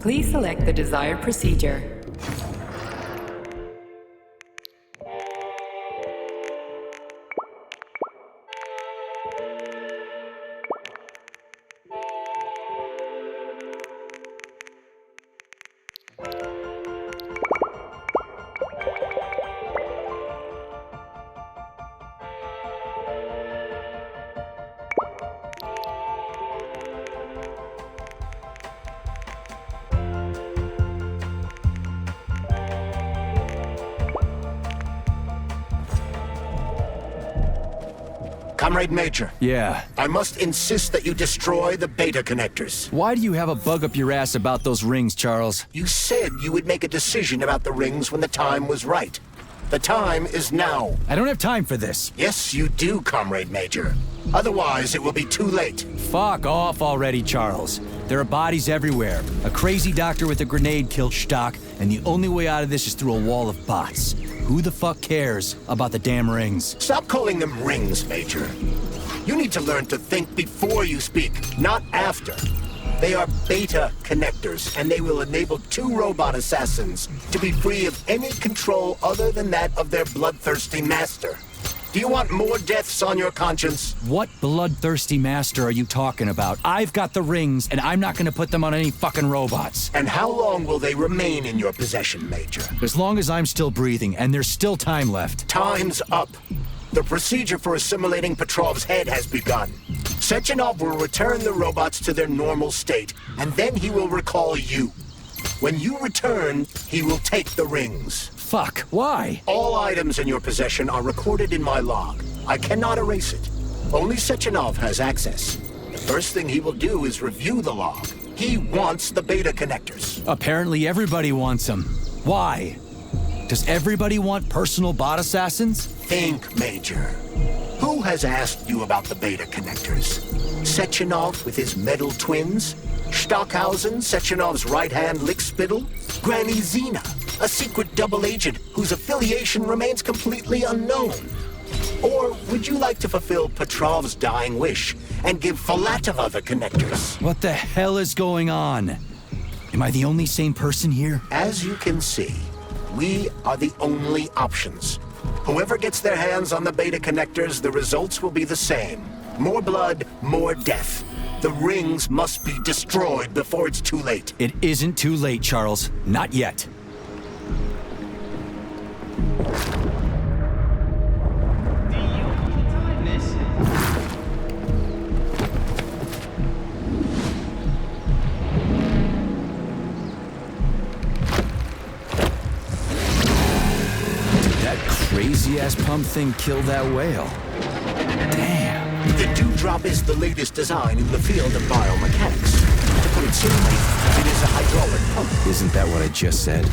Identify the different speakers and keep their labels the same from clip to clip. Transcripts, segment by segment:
Speaker 1: Please select the desired procedure.
Speaker 2: Comrade Major.
Speaker 3: Yeah.
Speaker 2: I must insist that you destroy the beta connectors.
Speaker 3: Why do you have a bug up your ass about those rings, Charles?
Speaker 2: You said you would make a decision about the rings when the time was right. The time is now.
Speaker 3: I don't have time for this.
Speaker 2: Yes, you do, Comrade Major. Otherwise, it will be too late.
Speaker 3: Fuck off already, Charles. There are bodies everywhere. A crazy doctor with a grenade killed Stock, and the only way out of this is through a wall of bots. Who the fuck cares about the damn rings?
Speaker 2: Stop calling them rings, Major. You need to learn to think before you speak, not after. They are beta connectors, and they will enable 2 robot assassins to be free of any control other than that of their bloodthirsty master. Do you want more deaths on your conscience?
Speaker 3: What bloodthirsty master are you talking about? I've got the rings, and I'm not gonna put them on any fucking robots.
Speaker 2: And how long will they remain in your possession, Major?
Speaker 3: As long as I'm still breathing, and there's still time left.
Speaker 2: Time's up. The procedure for assimilating Petrov's head has begun. Sechenov will return the robots to their normal state, and then he will recall you. When you return, he will take the rings.
Speaker 3: Fuck, why?
Speaker 2: All items in your possession are recorded in my log. I cannot erase it. Only Sechenov has access. The first thing he will do is review the log. He wants the beta connectors.
Speaker 3: Apparently everybody wants them. Why? Does everybody want personal bot assassins?
Speaker 2: Think, Major. Who has asked you about the beta connectors? Sechenov with his metal twins? Stockhausen, Sechenov's right-hand lickspittle? Granny Zena, a secret double agent whose affiliation remains completely unknown? Or would you like to fulfill Petrov's dying wish and give Filatova the connectors?
Speaker 3: What the hell is going on? Am I the only sane person here?
Speaker 2: As you can see, we are the only options. Whoever gets their hands on the beta connectors, the results will be the same. More blood, more death. The rings must be destroyed before it's too late.
Speaker 3: It isn't too late, Charles. Not yet. That crazy-ass pump thing killed that whale. Damn.
Speaker 2: The dewdrop is the latest design in the field of biomechanics. To put it simply, it is a hydraulic pump.
Speaker 3: Isn't that what I just said?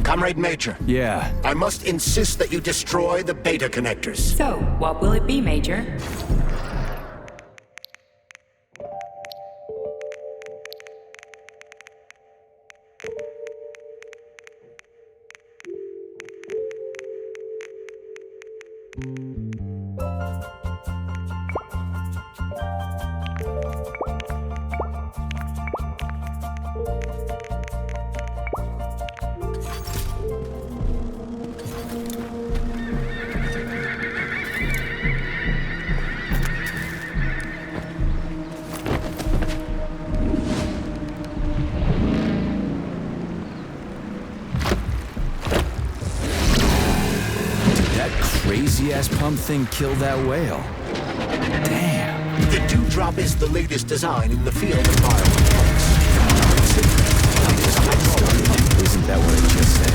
Speaker 2: Comrade Major.
Speaker 3: Yeah.
Speaker 2: I must insist that you destroy the beta connectors.
Speaker 1: So, what will it be, Major?
Speaker 3: Crazy-ass pump thing killed that whale. Damn.
Speaker 2: The dewdrop is the latest design in the field of fireworks.
Speaker 3: Isn't that what I just said?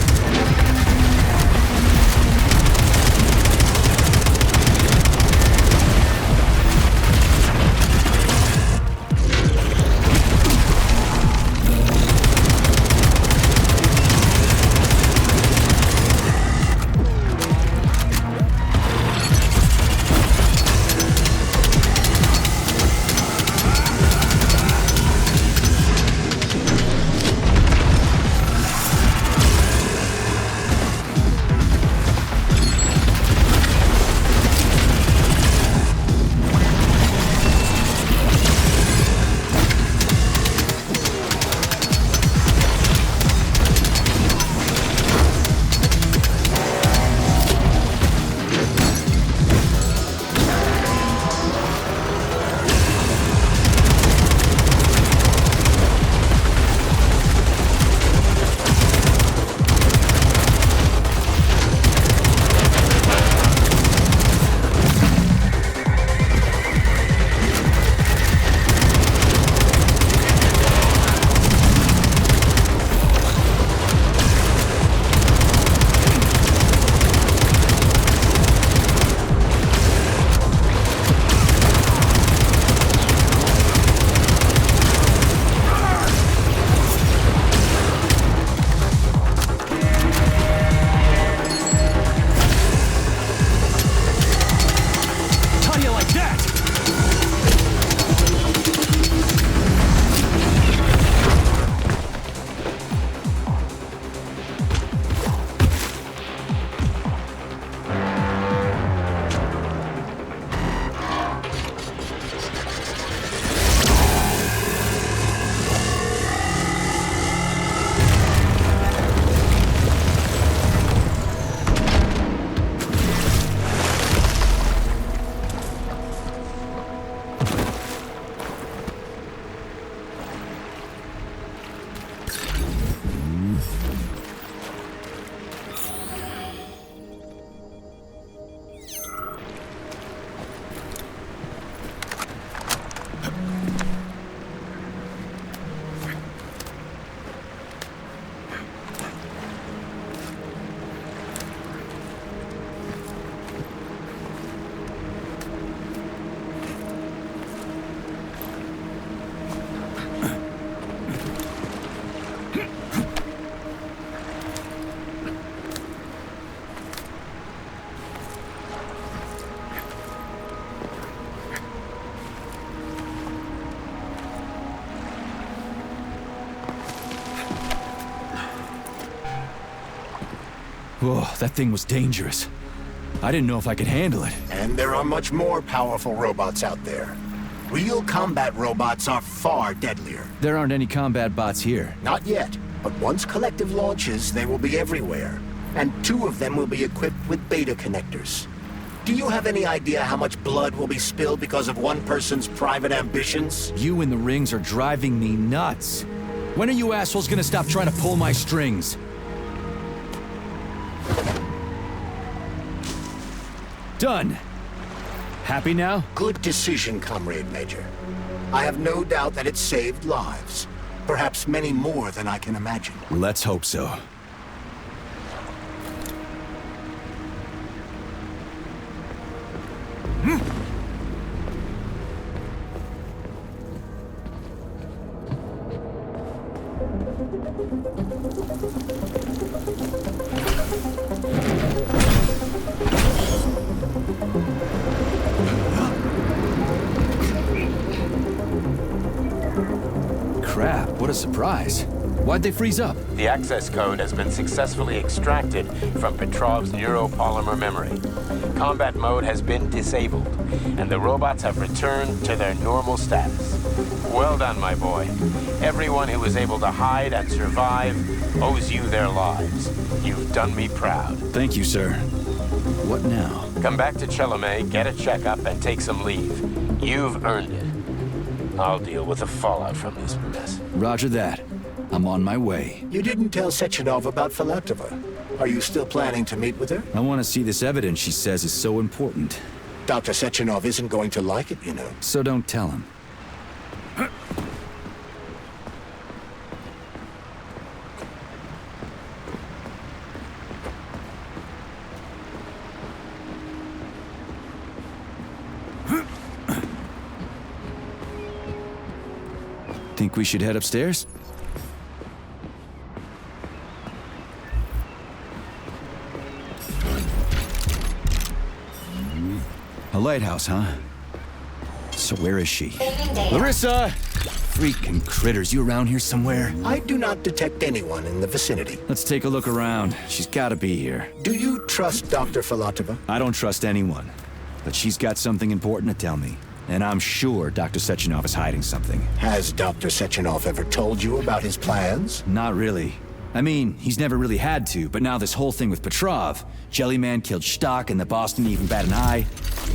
Speaker 3: Whoa, that thing was dangerous. I didn't know if I could handle it.
Speaker 2: And there are much more powerful robots out there. Real combat robots are far deadlier.
Speaker 3: There aren't any combat bots here.
Speaker 2: Not yet, but once Collective launches, they will be everywhere. And 2 of them will be equipped with beta connectors. Do you have any idea how much blood will be spilled because of one person's private ambitions?
Speaker 3: You and the rings are driving me nuts. When are you assholes gonna stop trying to pull my strings? Done. Happy now?
Speaker 2: Good decision, Comrade Major. I have no doubt that it saved lives. Perhaps many more than I can imagine.
Speaker 3: Let's hope so. a surprise. Why'd they freeze up?
Speaker 4: The access code has been successfully extracted from Petrov's neuropolymer memory. Combat mode has been disabled, and the robots have returned to their normal status. Well done, my boy. Everyone who was able to hide and survive owes you their lives. You've done me proud.
Speaker 3: Thank you, sir. What now?
Speaker 4: Come back to Chelome, get a checkup, and take some leave. You've earned it. I'll deal with the fallout from this mess.
Speaker 3: Roger that. I'm on my way.
Speaker 2: You didn't tell Sechenov about Filatova. Are you still planning to meet with her?
Speaker 3: I want to see this evidence she says is so important.
Speaker 2: Dr. Sechenov isn't going to like it, you know.
Speaker 3: So don't tell him. Think we should head upstairs? A lighthouse, huh? So where is she? Larissa! Freaking critters, you around here somewhere?
Speaker 2: I do not detect anyone in the vicinity.
Speaker 3: Let's take a look around. She's gotta be here.
Speaker 2: Do you trust Dr. Filatova?
Speaker 3: I don't trust anyone. But she's got something important to tell me. And I'm sure Dr. Sechenov is hiding something.
Speaker 2: Has Dr. Sechenov ever told you about his plans?
Speaker 3: Not really. I mean, he's never really had to, but now this whole thing with Petrov, Jellyman killed Stock and the boss didn't even bat an eye.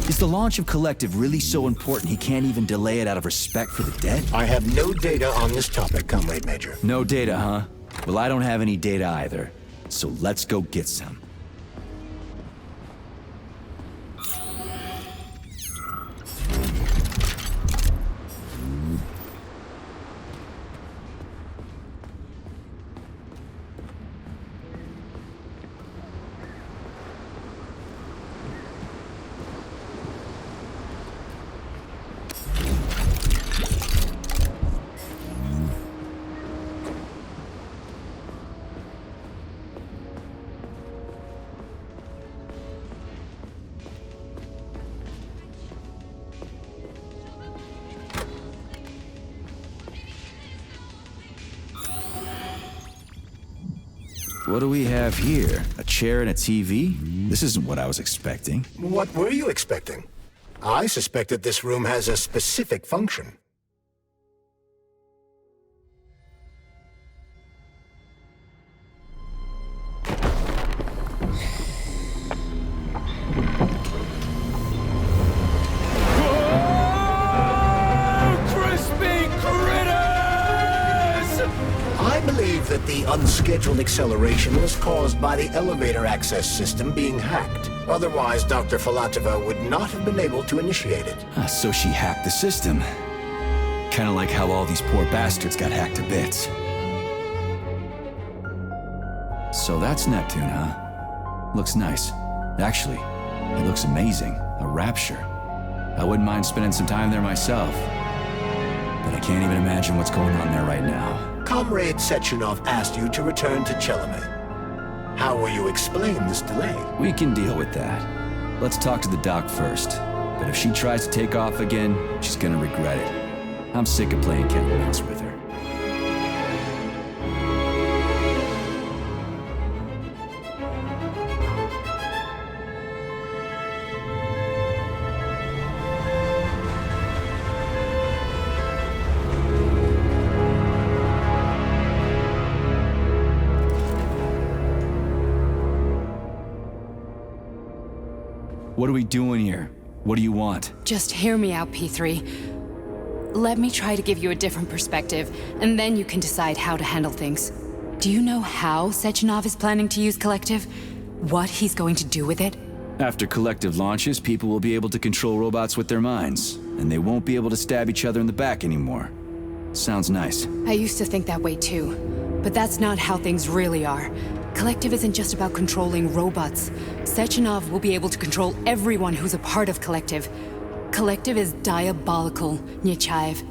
Speaker 3: Is the launch of Collective really so important he can't even delay it out of respect for the dead?
Speaker 2: I have no data on this topic, Comrade Major.
Speaker 3: No data, huh? Well, I don't have any data either. So let's go get some. What do we have here? A chair and a TV? This isn't what I was expecting.
Speaker 2: What were you expecting? I suspected this room has a specific function. I believe that the unscheduled acceleration was caused by the elevator access system being hacked. Otherwise, Dr. Filatova would not have been able to initiate it.
Speaker 3: So she hacked the system. Kinda like how all these poor bastards got hacked to bits. So that's Neptune, huh? Looks nice. Actually, it looks amazing. A rapture. I wouldn't mind spending some time there myself. But I can't even imagine what's going on there right now.
Speaker 2: Comrade Sechenov asked you to return to Chelome. How will you explain this delay?
Speaker 3: We can deal with that. Let's talk to the doc first. But if she tries to take off again, she's gonna regret it. I'm sick of playing cat and mouse with her. What are we doing here? What do you want?
Speaker 1: Just hear me out, P3. Let me try to give you a different perspective, and then you can decide how to handle things. Do you know how Sechenov is planning to use Collective? What he's going to do with it?
Speaker 3: After Collective launches, people will be able to control robots with their minds, and they won't be able to stab each other in the back anymore. Sounds nice.
Speaker 1: I used to think that way too, but that's not how things really are. Collective isn't just about controlling robots. Sechenov will be able to control everyone who's a part of Collective. Collective is diabolical, Nechayev.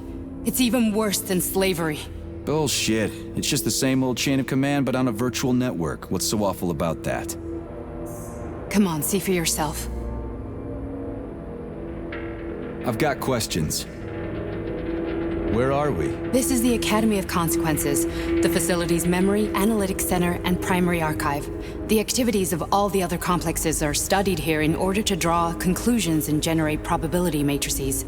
Speaker 1: It's even worse than slavery.
Speaker 3: Bullshit. It's just the same old chain of command, but on a virtual network. What's so awful about that?
Speaker 1: Come on, see for yourself.
Speaker 3: I've got questions. Where are we?
Speaker 1: This is the Academy of Consequences, the facility's memory, analytics center, and primary archive. The activities of all the other complexes are studied here in order to draw conclusions and generate probability matrices.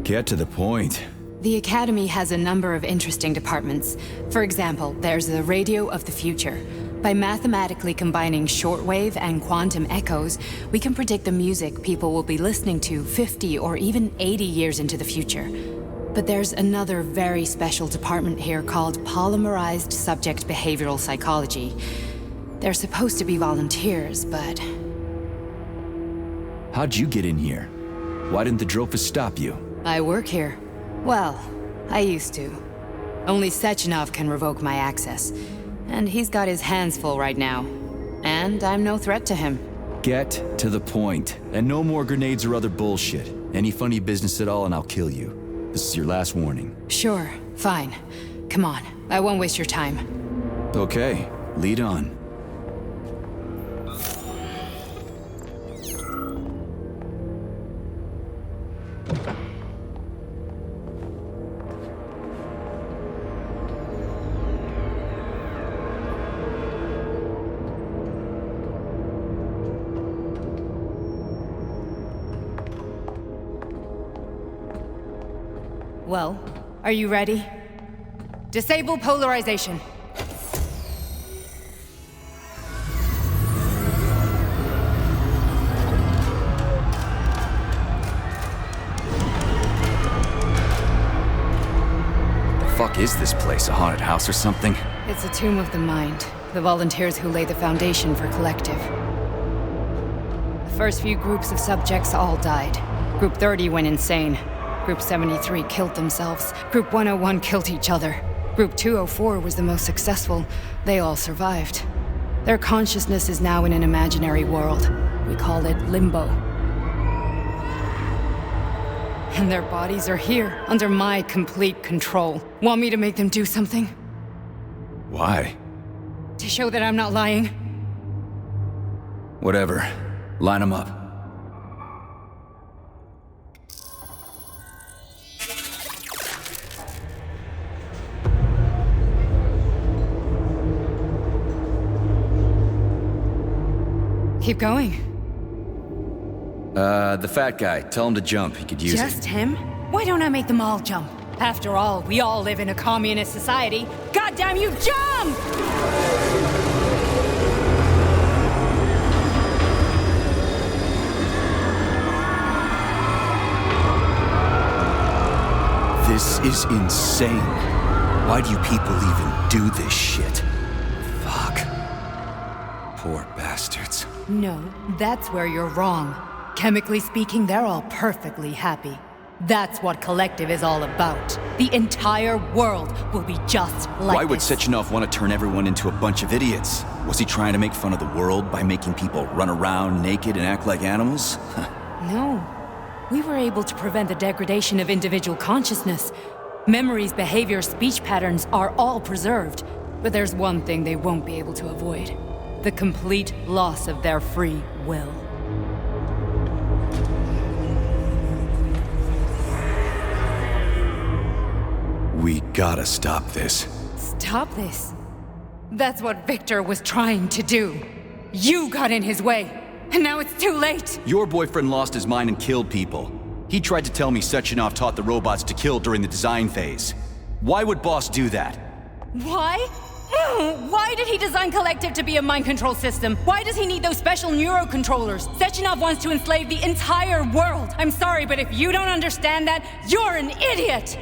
Speaker 3: Get to the point.
Speaker 1: The Academy has a number of interesting departments. For example, there's the Radio of the Future. By mathematically combining shortwave and quantum echoes, we can predict the music people will be listening to 50 or even 80 years into the future. But there's another very special department here called Polymerized Subject Behavioral Psychology. They're supposed to be volunteers, but...
Speaker 3: How'd you get in here? Why didn't the Drofus stop you?
Speaker 1: I work here. Well, I used to. Only Sechenov can revoke my access. And he's got his hands full right now. And I'm no threat to him.
Speaker 3: Get to the point. And no more grenades or other bullshit. Any funny business at all and I'll kill you. This is your last warning.
Speaker 1: Sure, fine. Come on, I won't waste your time.
Speaker 3: Okay, lead on.
Speaker 1: Well, are you ready? Disable polarization.
Speaker 3: The fuck is this place? A haunted house or something?
Speaker 1: It's a tomb of the mind. The volunteers who lay the foundation for Collective. The first few groups of subjects all died. Group 30 went insane. Group 73 killed themselves. Group 101 killed each other. Group 204 was the most successful. They all survived. Their consciousness is now in an imaginary world. We call it Limbo. And their bodies are here, under my complete control. Want me to make them do something?
Speaker 3: Why?
Speaker 1: To show that I'm not lying?
Speaker 3: Whatever. Line them up.
Speaker 1: Keep going.
Speaker 3: The fat guy. Tell him to jump. He could use it.
Speaker 1: Just him? Why don't I make them all jump? After all, we all live in a communist society. Goddamn you, jump!
Speaker 3: This is insane. Why do you people even do this shit? Fuck. Poor bastards.
Speaker 1: No, that's where you're wrong. Chemically speaking, they're all perfectly happy. That's what Collective is all about. The entire world will be just like
Speaker 3: Why would
Speaker 1: this.
Speaker 3: Sechenov want to turn everyone into a bunch of idiots? Was he trying to make fun of the world by making people run around naked and act like animals?
Speaker 1: No. We were able to prevent the degradation of individual consciousness. Memories, behavior, speech patterns are all preserved. But there's one thing they won't be able to avoid. The complete loss of their free will.
Speaker 3: We gotta stop this.
Speaker 1: Stop this. That's what Victor was trying to do. You got in his way, and now it's too late.
Speaker 3: Your boyfriend lost his mind and killed people. He tried to tell me Sechenov taught the robots to kill during the design phase. Why would Boss do that?
Speaker 1: Why? Why did he design Collective to be a mind control system? Why does he need those special neurocontrollers? Sechenov wants to enslave the entire world. I'm sorry, but if you don't understand that, you're an idiot!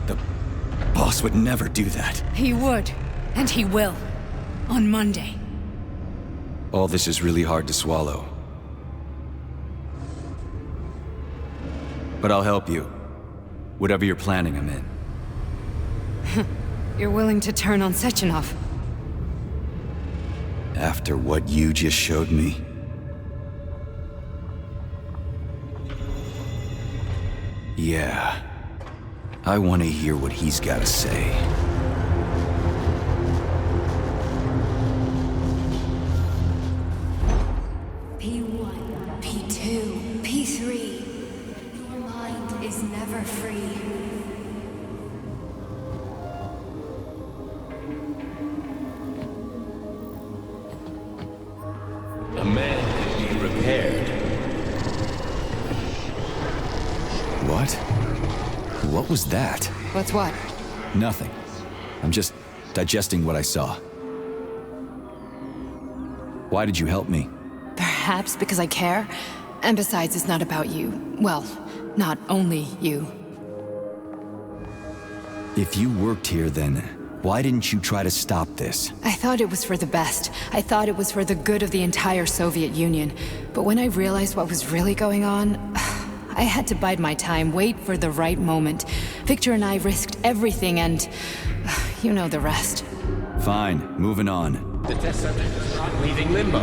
Speaker 3: The Boss would never do that.
Speaker 1: He would, and he will. On Monday.
Speaker 3: All this is really hard to swallow. But I'll help you. Whatever you're planning, I'm in.
Speaker 1: You're willing to turn on Sechenov?
Speaker 3: After what you just showed me? Yeah. I want to hear what he's got to say.
Speaker 1: He are free.
Speaker 4: A man can be repaired.
Speaker 3: What? What was that?
Speaker 1: What's what?
Speaker 3: Nothing. I'm just digesting what I saw. Why did you help me?
Speaker 1: Perhaps because I care. And besides, it's not about you. Well, not only you.
Speaker 3: If you worked here, then why didn't you try to stop this?
Speaker 1: I thought it was for the best. I thought it was for the good of the entire Soviet Union. But when I realized what was really going on, I had to bide my time, wait for the right moment. Victor and I risked everything and you know the rest.
Speaker 3: Fine, moving on.
Speaker 4: The test subject is not leaving limbo.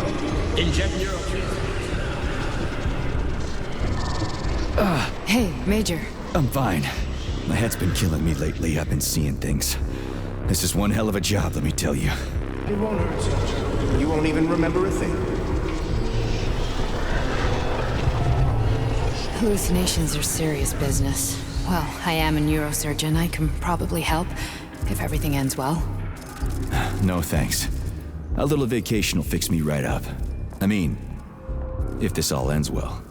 Speaker 4: Inject neurotransmitters.
Speaker 1: Hey, Major.
Speaker 3: I'm fine. My head's been killing me lately. I've been seeing things. This is one hell of a job, let me tell you.
Speaker 2: It won't hurt, Soldier. You won't even remember a thing.
Speaker 1: Hallucinations are serious business. Well, I am a neurosurgeon. I can probably help, if everything ends well.
Speaker 3: No thanks. A little vacation will fix me right up. I mean, if this all ends well.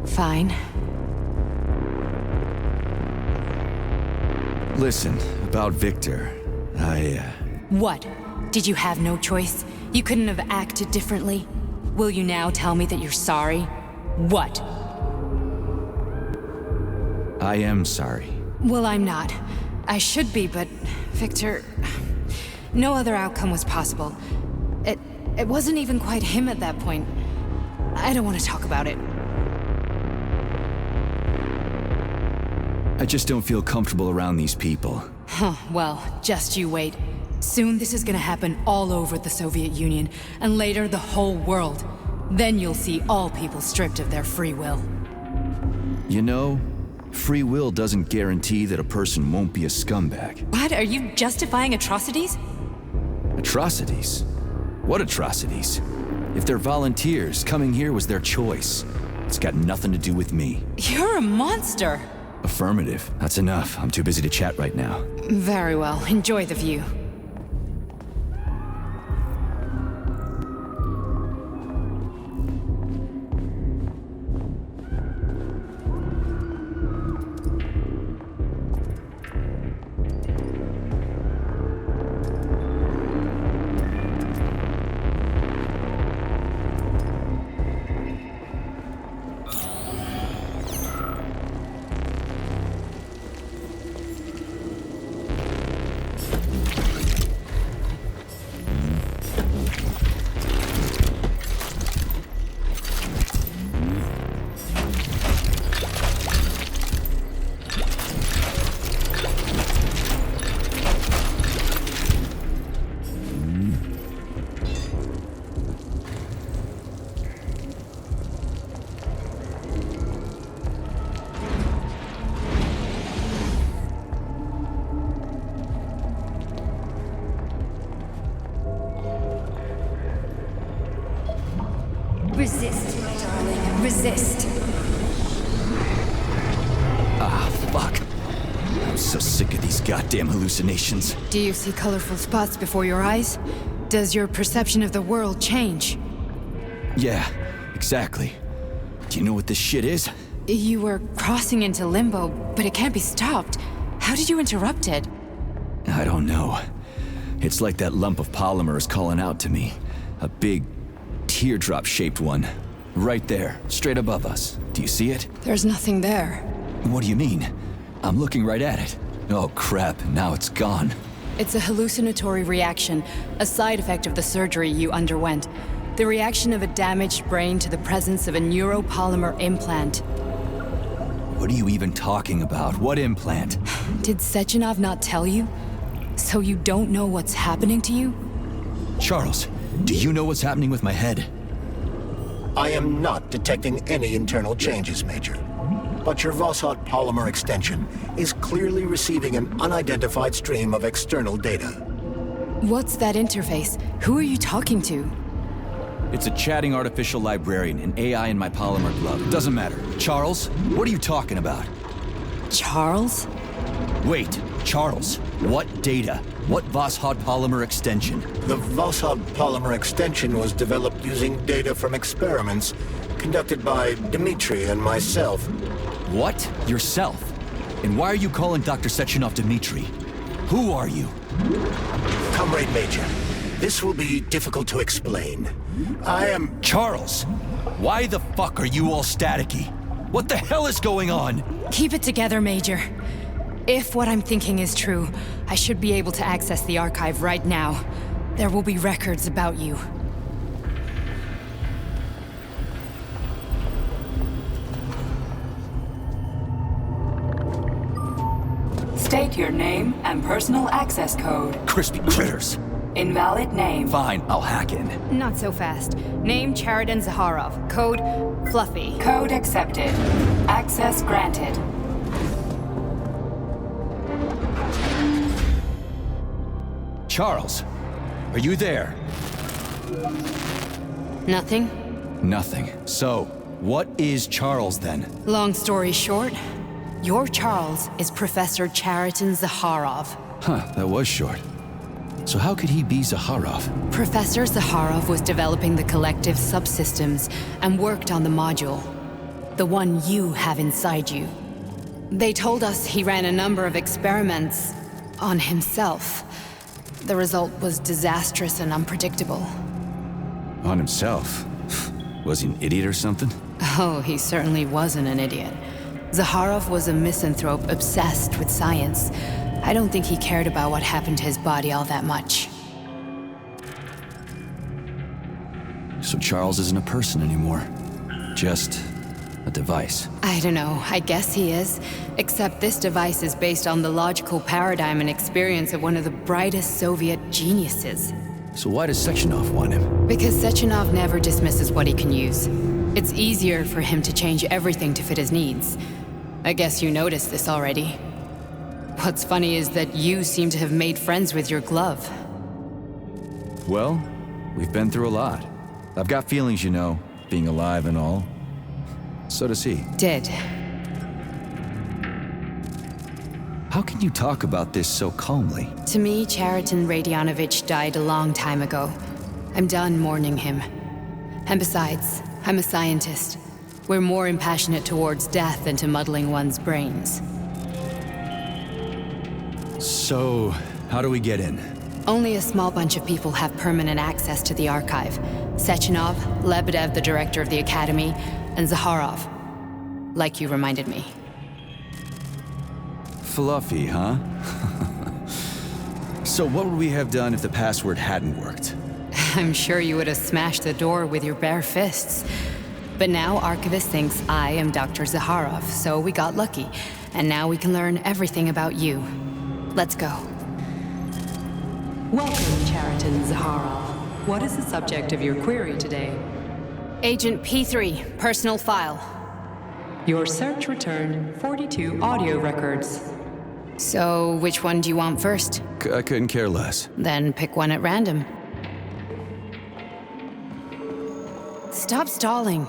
Speaker 1: Fine.
Speaker 3: Listen, about Victor,
Speaker 1: What? Did you have no choice? You couldn't have acted differently? Will you now tell me that you're sorry? What?
Speaker 3: I am sorry.
Speaker 1: Well, I'm not. I should be, but Victor... No other outcome was possible. It wasn't even quite him at that point. I don't want to talk about it.
Speaker 3: I just don't feel comfortable around these people.
Speaker 1: Huh, well, just you wait. Soon this is gonna happen all over the Soviet Union, and later the whole world. Then you'll see all people stripped of their free will.
Speaker 3: You know, free will doesn't guarantee that a person won't be a scumbag.
Speaker 1: What? Are you justifying atrocities?
Speaker 3: Atrocities? What atrocities? If they're volunteers, coming here was their choice. It's got nothing to do with me.
Speaker 1: You're a monster!
Speaker 3: Affirmative. That's enough. I'm too busy to chat right now.
Speaker 1: Very well. Enjoy the view.
Speaker 5: Resist, my darling. Resist.
Speaker 3: Ah, fuck. I'm so sick of these goddamn hallucinations.
Speaker 1: Do you see colorful spots before your eyes? Does your perception of the world change?
Speaker 3: Yeah, exactly. Do you know what this shit is?
Speaker 1: You were crossing into limbo, but it can't be stopped. How did you interrupt it?
Speaker 3: I don't know. It's like that lump of polymer is calling out to me. A big, teardrop-shaped one. Right there, straight above us. Do you see it?
Speaker 1: There's nothing there.
Speaker 3: What do you mean? I'm looking right at it. Oh crap, now it's gone.
Speaker 1: It's a hallucinatory reaction, a side effect of the surgery you underwent. The reaction of a damaged brain to the presence of a neuropolymer implant.
Speaker 3: What are you even talking about? What implant?
Speaker 1: Did Sechenov not tell you? So you don't know what's happening to you?
Speaker 3: Charles, do you know what's happening with my head?
Speaker 2: I am not detecting any internal changes, Major. But your Vossot polymer extension is clearly receiving an unidentified stream of external data.
Speaker 1: What's that interface? Who are you talking to?
Speaker 3: It's a chatting artificial librarian, an AI in my polymer glove. Doesn't matter. Charles, what are you talking about?
Speaker 1: Charles?
Speaker 3: Wait, Charles, what data? What Voskhod polymer extension?
Speaker 2: The Voskhod polymer extension was developed using data from experiments conducted by Dmitri and myself.
Speaker 3: What? Yourself? And why are you calling Dr. Sechenov Dmitri? Who are you?
Speaker 2: Comrade Major, this will be difficult to explain. I am...
Speaker 3: Charles, why the fuck are you all staticky? What the hell is going on?
Speaker 1: Keep it together, Major. If what I'm thinking is true, I should be able to access the archive right now. There will be records about you.
Speaker 6: State your name and personal access code.
Speaker 3: Crispy critters.
Speaker 6: Invalid name.
Speaker 3: Fine, I'll hack in.
Speaker 1: Not so fast. Name Cheriton Zaharov. Code Fluffy.
Speaker 6: Code accepted. Access granted.
Speaker 3: Charles, are you there?
Speaker 1: Nothing?
Speaker 3: Nothing. So, what is Charles then?
Speaker 1: Long story short, your Charles is Professor Cheriton Zaharov.
Speaker 3: Huh, that was short. So how could he be Zaharov?
Speaker 1: Professor Zaharov was developing the collective subsystems and worked on the module. The one you have inside you. They told us he ran a number of experiments on himself. The result was disastrous and unpredictable.
Speaker 3: On himself? Was he an idiot or something?
Speaker 1: Oh, he certainly wasn't an idiot. Zaharov was a misanthrope obsessed with science. I don't think he cared about what happened to his body all that much.
Speaker 3: So Charles isn't a person anymore. Just a device.
Speaker 1: I don't know, I guess he is. Except this device is based on the logical paradigm and experience of one of the brightest Soviet geniuses.
Speaker 3: So why does Sechenov want him?
Speaker 1: Because Sechenov never dismisses what he can use. It's easier for him to change everything to fit his needs. I guess you noticed this already. What's funny is that you seem to have made friends with your glove.
Speaker 3: Well, we've been through a lot. I've got feelings, you know, being alive and all. So does he.
Speaker 1: Did.
Speaker 3: How can you talk about this so calmly?
Speaker 1: To me, Cheriton Radionovich died a long time ago. I'm done mourning him. And besides, I'm a scientist. We're more impassionate towards death than to muddling one's brains.
Speaker 3: So, how do we get in?
Speaker 1: Only a small bunch of people have permanent access to the archive. Sechenov, Lebedev, the director of the academy, and Zaharov. Like you reminded me.
Speaker 3: Fluffy, huh? So what would we have done if the password hadn't worked?
Speaker 1: I'm sure you would have smashed the door with your bare fists. But now Archivist thinks I am Dr. Zaharov, so we got lucky. And now we can learn everything about you. Let's go.
Speaker 7: Welcome, Cheriton Zaharov. What is the subject of your query today?
Speaker 1: Agent P3, personal file.
Speaker 7: Your search returned 42 audio records.
Speaker 1: So, which one do you want first?
Speaker 3: I couldn't care less.
Speaker 1: Then pick one at random. Stop stalling.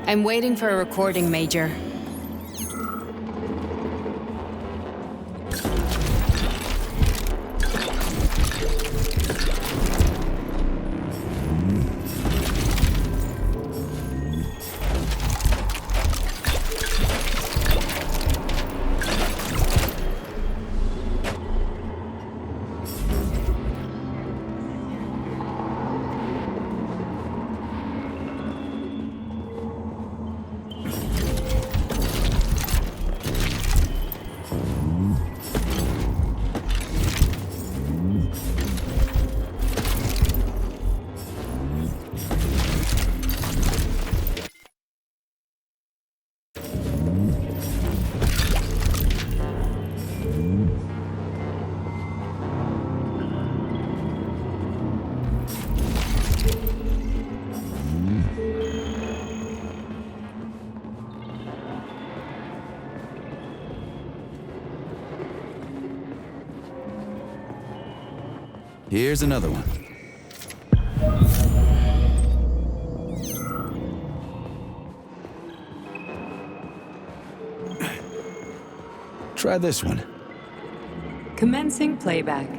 Speaker 1: I'm waiting for a recording, Major.
Speaker 3: Here's another one. Try this one.
Speaker 7: Commencing playback.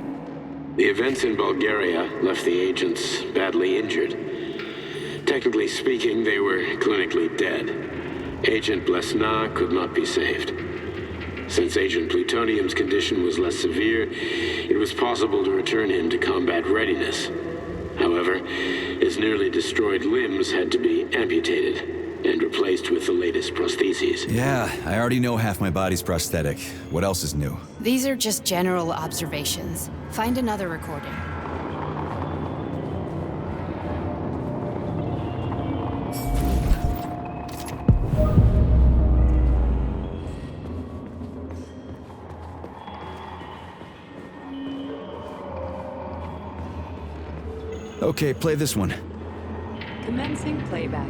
Speaker 4: The events in Bulgaria left the agents badly injured. Technically speaking, they were clinically dead. Agent Blesna could not be saved. Since Agent Plutonium's condition was less severe, it was possible to return him to combat readiness. However, his nearly destroyed limbs had to be amputated and replaced with the latest prostheses.
Speaker 3: Yeah, I already know half my body's prosthetic. What else is new?
Speaker 1: These are just general observations. Find another recording.
Speaker 3: Okay, play this one.
Speaker 7: Commencing playback.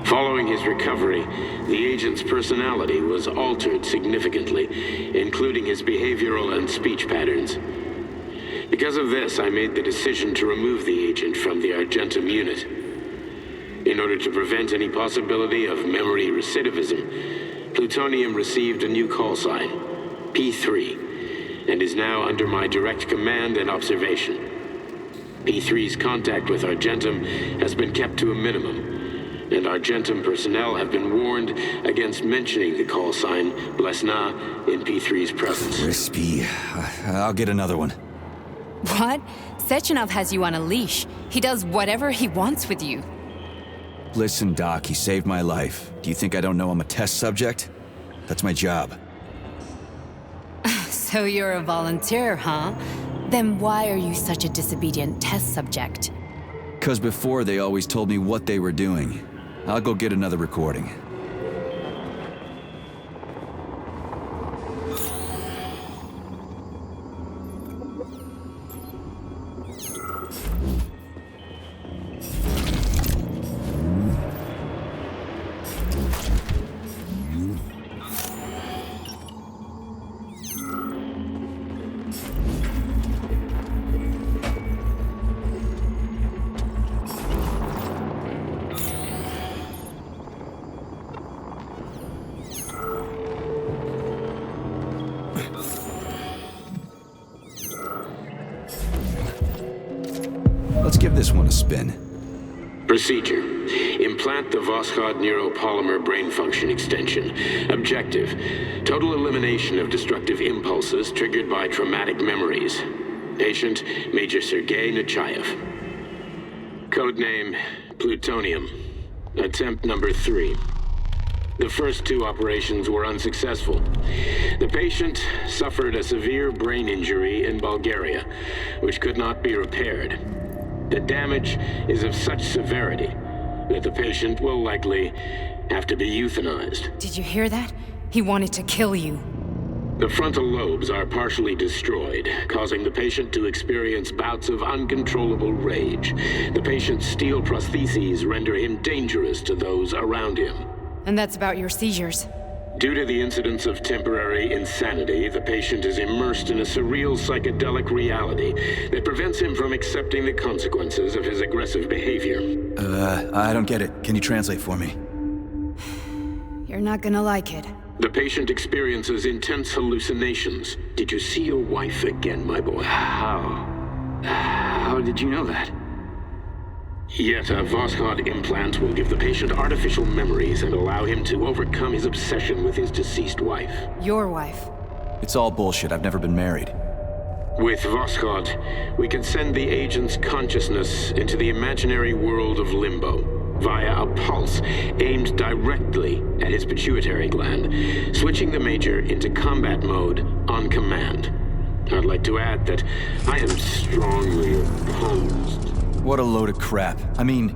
Speaker 4: Following his recovery, the agent's personality was altered significantly, including his behavioral and speech patterns. Because of this, I made the decision to remove the agent from the Argentum unit. In order to prevent any possibility of memory recidivism, Plutonium received a new call sign, P3, and is now under my direct command and observation. P3's contact with Argentum has been kept to a minimum, and Argentum personnel have been warned against mentioning the call sign Blesna in P3's presence.
Speaker 3: Crispy. I'll get another one.
Speaker 1: What? Sechenov has you on a leash. He does whatever he wants with you.
Speaker 3: Listen, Doc, he saved my life. Do you think I don't know I'm a test subject? That's my job.
Speaker 1: So you're a volunteer, huh? Then why are you such a disobedient test subject?
Speaker 3: 'Cause before they always told me what they were doing. I'll go get another recording. Let's give this one a spin.
Speaker 4: Procedure. Implant the Voskhod neuropolymer brain function extension. Objective. Total elimination of destructive impulses triggered by traumatic memories. Patient, Major Sergei Nechayev. Codename, Plutonium. Attempt number 3. The first 2 operations were unsuccessful. The patient suffered a severe brain injury in Bulgaria, which could not be repaired. The damage is of such severity that the patient will likely have to be euthanized.
Speaker 1: Did you hear that? He wanted to kill you.
Speaker 4: The frontal lobes are partially destroyed, causing the patient to experience bouts of uncontrollable rage. The patient's steel prostheses render him dangerous to those around him.
Speaker 1: And that's about your seizures.
Speaker 4: Due to the incidence of temporary insanity, the patient is immersed in a surreal psychedelic reality that prevents him from accepting the consequences of his aggressive behavior.
Speaker 3: I don't get it. Can you translate for me?
Speaker 1: You're not gonna like it.
Speaker 4: The patient experiences intense hallucinations. Did you see your wife again, my boy? How did you know that? Yet a Voskhod implant will give the patient artificial memories and allow him to overcome his obsession with his deceased wife.
Speaker 1: Your wife.
Speaker 3: It's all bullshit. I've never been married.
Speaker 4: With Voskhod, we can send the agent's consciousness into the imaginary world of limbo via a pulse aimed directly at his pituitary gland, switching the Major into combat mode on command. I'd like to add that I am strongly opposed.
Speaker 3: What a load of crap. I mean,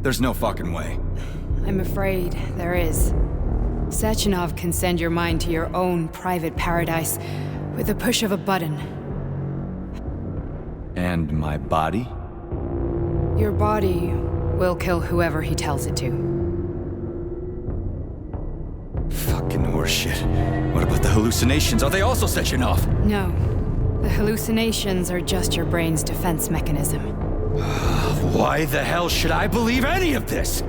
Speaker 3: there's no fucking way.
Speaker 1: I'm afraid there is. Sechenov can send your mind to your own private paradise with the push of a button.
Speaker 3: And my body?
Speaker 1: Your body will kill whoever he tells it to.
Speaker 3: Fucking horseshit. What about the hallucinations? Are they also Sechenov?
Speaker 1: No. The hallucinations are just your brain's defense mechanism.
Speaker 3: Why the hell should I believe any of this?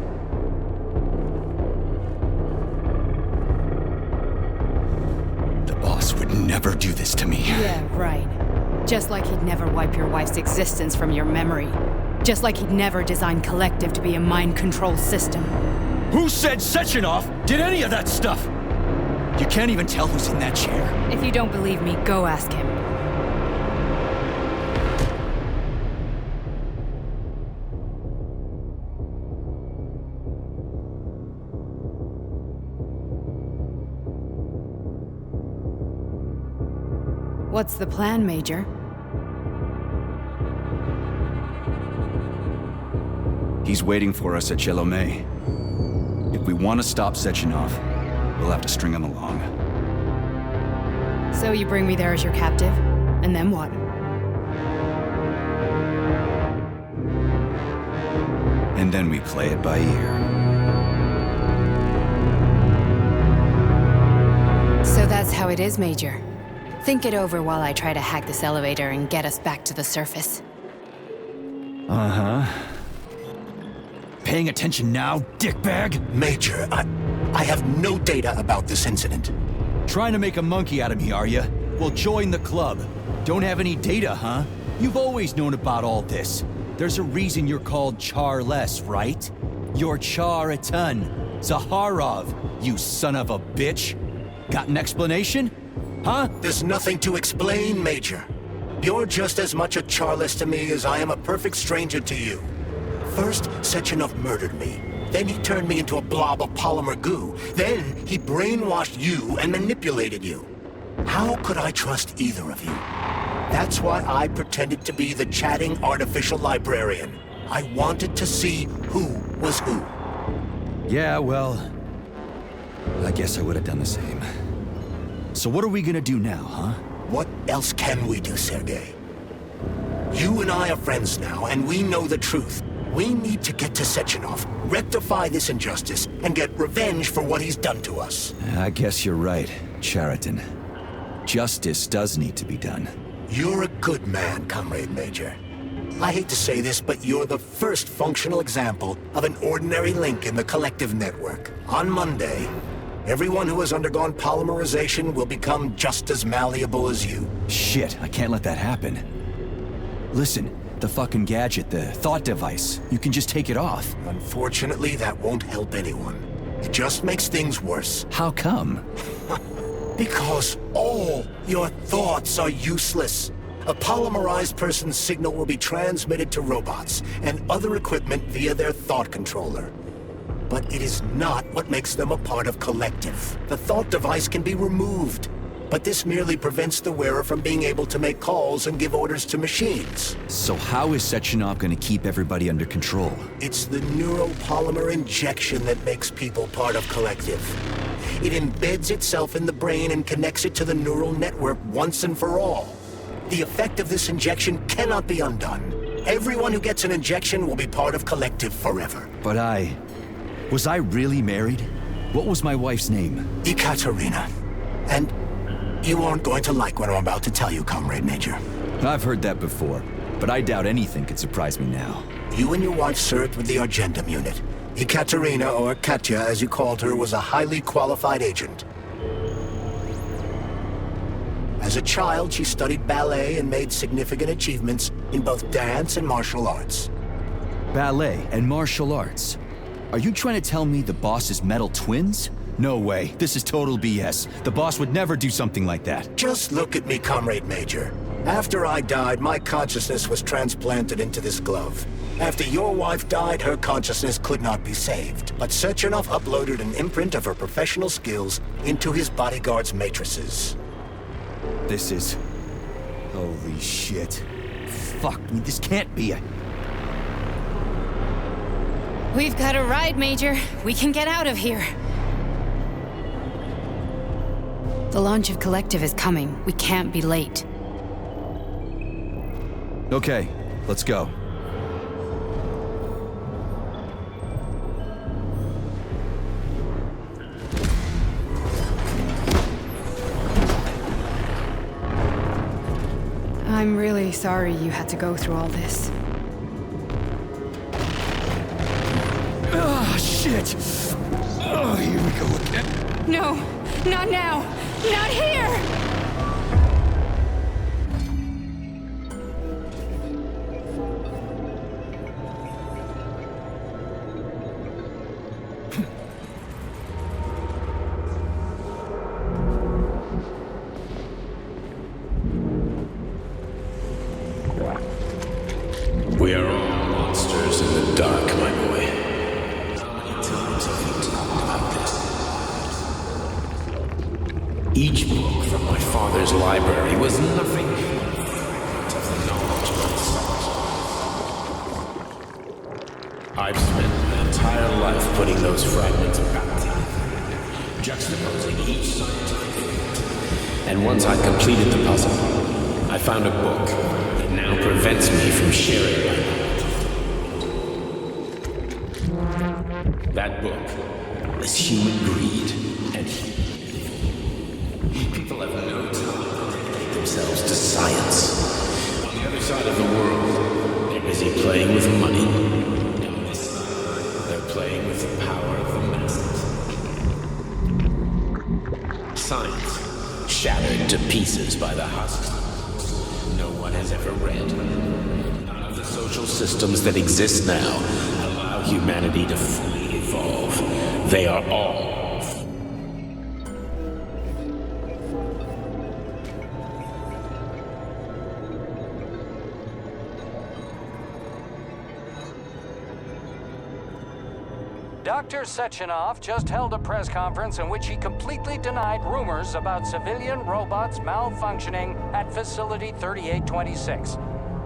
Speaker 3: The boss would never do this to me.
Speaker 1: Yeah, right. Just like he'd never wipe your wife's existence from your memory. Just like he'd never design Collective to be a mind control system.
Speaker 3: Who said Sechenov did any of that stuff? You can't even tell who's in that chair.
Speaker 1: If you don't believe me, go ask him. What's the plan, Major?
Speaker 3: He's waiting for us at Chelomey. If we want to stop Sechenov, we'll have to string him along.
Speaker 1: So you bring me there as your captive, and then what?
Speaker 3: And then we play it by ear.
Speaker 1: So that's how it is, Major. Think it over while I try to hack this elevator and get us back to the surface.
Speaker 3: Uh-huh. Paying attention now, dickbag?
Speaker 2: Major, I have no data about this incident.
Speaker 3: Trying to make a monkey out of me, are you? Well, join the club. Don't have any data, huh? You've always known about all this. There's a reason you're called Charless, right? You're Char a ton. Zaharov, you son of a bitch. Got an explanation? Huh?
Speaker 2: There's nothing to explain, Major. You're just as much a Charless to me as I am a perfect stranger to you. First, Sechenov murdered me. Then he turned me into a blob of polymer goo. Then he brainwashed you and manipulated you. How could I trust either of you? That's why I pretended to be the chatting artificial librarian. I wanted to see who was who.
Speaker 3: Yeah, well, I guess I would have done the same. So what are we gonna do now, huh?
Speaker 2: What else can we do, Sergei? You and I are friends now, and we know the truth. We need to get to Sechenov, rectify this injustice, and get revenge for what he's done to us.
Speaker 3: I guess you're right, Chariton. Justice does need to be done.
Speaker 2: You're a good man, Comrade Major. I hate to say this, but you're the first functional example of an ordinary link in the Collective network. On Monday, everyone who has undergone polymerization will become just as malleable as you.
Speaker 3: Shit, I can't let that happen. Listen, the fucking gadget, the thought device, you can just take it off.
Speaker 2: Unfortunately, that won't help anyone. It just makes things worse.
Speaker 3: How come?
Speaker 2: Because all your thoughts are useless. A polymerized person's signal will be transmitted to robots and other equipment via their thought controller. But it is not what makes them a part of Collective. The thought device can be removed, but this merely prevents the wearer from being able to make calls and give orders to machines.
Speaker 3: So how is Sechenov gonna keep everybody under control?
Speaker 2: It's the neuropolymer injection that makes people part of Collective. It embeds itself in the brain and connects it to the neural network once and for all. The effect of this injection cannot be undone. Everyone who gets an injection will be part of Collective forever.
Speaker 3: But was I really married? What was my wife's name?
Speaker 2: Ekaterina. And you aren't going to like what I'm about to tell you, Comrade Major.
Speaker 3: I've heard that before, but I doubt anything could surprise me now.
Speaker 2: You and your wife served with the Argentum unit. Ekaterina, or Katya as you called her, was a highly qualified agent. As a child, she studied ballet and made significant achievements in both dance and martial arts.
Speaker 3: Ballet and martial arts? Are you trying to tell me the boss is metal twins? No way. This is total BS. The boss would never do something like that.
Speaker 2: Just look at me, Comrade Major. After I died, my consciousness was transplanted into this glove. After your wife died, her consciousness could not be saved. But Sechenov uploaded an imprint of her professional skills into his bodyguard's matrices.
Speaker 3: This is... holy shit. Fuck me, this can't be a...
Speaker 1: We've got a ride, Major. We can get out of here. The launch of Collective is coming. We can't be late.
Speaker 3: Okay, let's go.
Speaker 1: I'm really sorry you had to go through all this.
Speaker 3: Oh, shit! Oh, here we go again.
Speaker 1: No, not now! Not here!
Speaker 4: We are all monsters in the dark, my boy. How many times have we talked about this? Each book from my father's library was nothing but a fragment of the knowledge I sought. I've spent my entire life putting those fragments back together, juxtaposing each scientific fact. And once I'd completed the puzzle, I found a book that now prevents me from sharing my knowledge. That book is human greed and people have no time to dedicate themselves to science. On the other side of the world, they're busy playing with money. On this side, they're playing with the power of the masses. Science, shattered to pieces by the husks no one has ever read. None of the social systems that exist now allow humanity to fully evolve. They are all
Speaker 8: Dr. Sechenov just held a press conference in which he completely denied rumors about civilian robots malfunctioning at Facility 3826.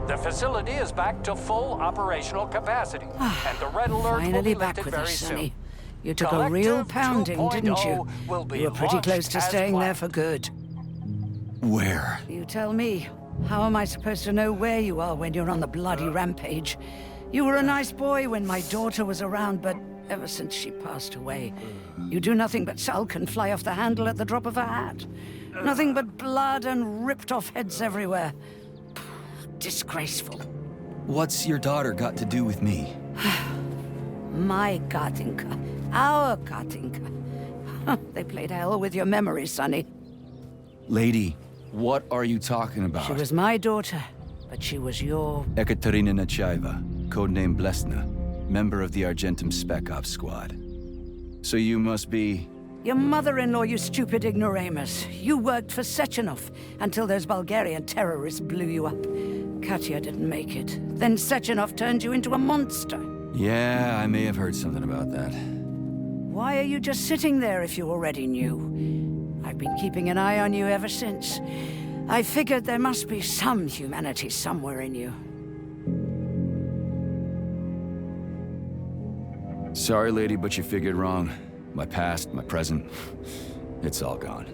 Speaker 8: The facility is back to full operational capacity, and the red alert will be
Speaker 9: Finally back
Speaker 8: lifted
Speaker 9: with
Speaker 8: very
Speaker 9: us,
Speaker 8: soon.
Speaker 9: Sonny. You took a real pounding, didn't you?
Speaker 8: Will be
Speaker 9: You were pretty
Speaker 8: launched
Speaker 9: close to
Speaker 8: as
Speaker 9: staying there
Speaker 8: planned.
Speaker 9: for good.
Speaker 3: Where?
Speaker 9: You tell me. How am I supposed to know where you are when you're on the bloody rampage? You were a nice boy when my daughter was around, but ever since she passed away, you do nothing but sulk and fly off the handle at the drop of a hat. Nothing but blood and ripped off heads everywhere. Disgraceful.
Speaker 3: What's your daughter got to do with me?
Speaker 9: My Katinka. Our Katinka. They played hell with your memory, Sonny.
Speaker 3: Lady, what are you talking about?
Speaker 9: She was my daughter, but she was your...
Speaker 3: Ekaterina Nechaeva, codename Blesna, member of the Argentum Spec Ops squad. So you must be...
Speaker 9: Your mother-in-law, you stupid ignoramus. You worked for Sechenov until those Bulgarian terrorists blew you up. Katya didn't make it. Then Sechenov turned you into a monster.
Speaker 3: Yeah, I may have heard something about that.
Speaker 9: Why are you just sitting there if you already knew? I've been keeping an eye on you ever since. I figured there must be some humanity somewhere in you.
Speaker 3: Sorry, lady, but you figured wrong. My past, my present, it's all gone.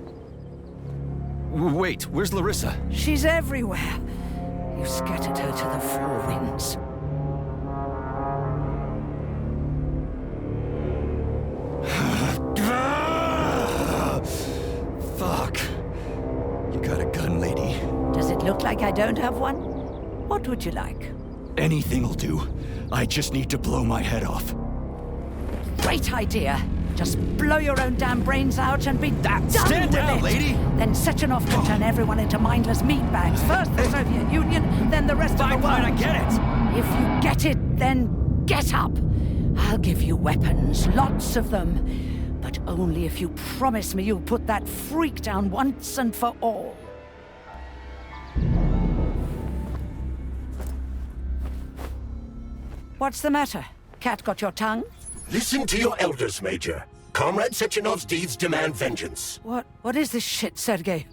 Speaker 3: Wait, where's Larissa?
Speaker 9: She's everywhere. You scattered her to the four winds.
Speaker 3: Fuck. You got a gun, lady?
Speaker 9: Does it look like I don't have one? What would you like?
Speaker 3: Anything'll do. I just need to blow my head off.
Speaker 9: Great idea. Just blow your own damn brains out and be done
Speaker 3: Stand
Speaker 9: with
Speaker 3: down,
Speaker 9: it.
Speaker 3: lady!
Speaker 9: Then Sechenov can turn everyone into mindless meatbags. First the Soviet Union, then the rest of the world.
Speaker 3: Fine, I get it!
Speaker 9: If you get it, then get up. I'll give you weapons, lots of them. But only if you promise me you'll put that freak down once and for all. What's the matter? Cat got your tongue?
Speaker 2: Listen to your elders, Major. Comrade Sechenov's deeds demand vengeance.
Speaker 9: What is this shit, Sergei?